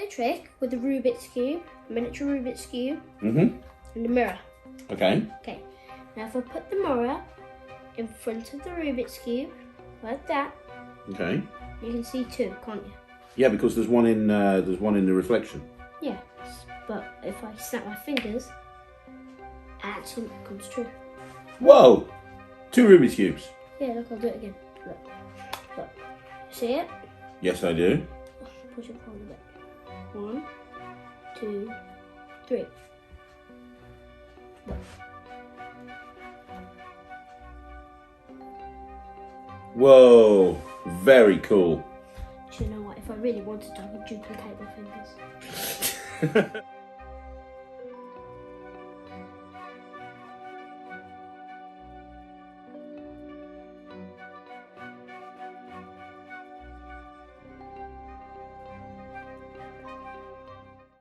a trick with the Rubik's Cube, a miniature Rubik's Cube, Mm-hmm. and a mirror. Okay. Okay, now if I put the mirror in front of the Rubik's Cube, like that, Okay. you can see two, can't you? Yeah, because there's one in the reflection. Yeah, but if I snap my fingers, actually comes true. Whoa! 2 Rubik's Cubes. Yeah, look, I'll do it again. Look. Look. See it? Yes, I do. Push it forward a bit. 1, 2, 3. Look. Whoa! Very cool. Do you know what? If I really wanted to, I could duplicate my fingers.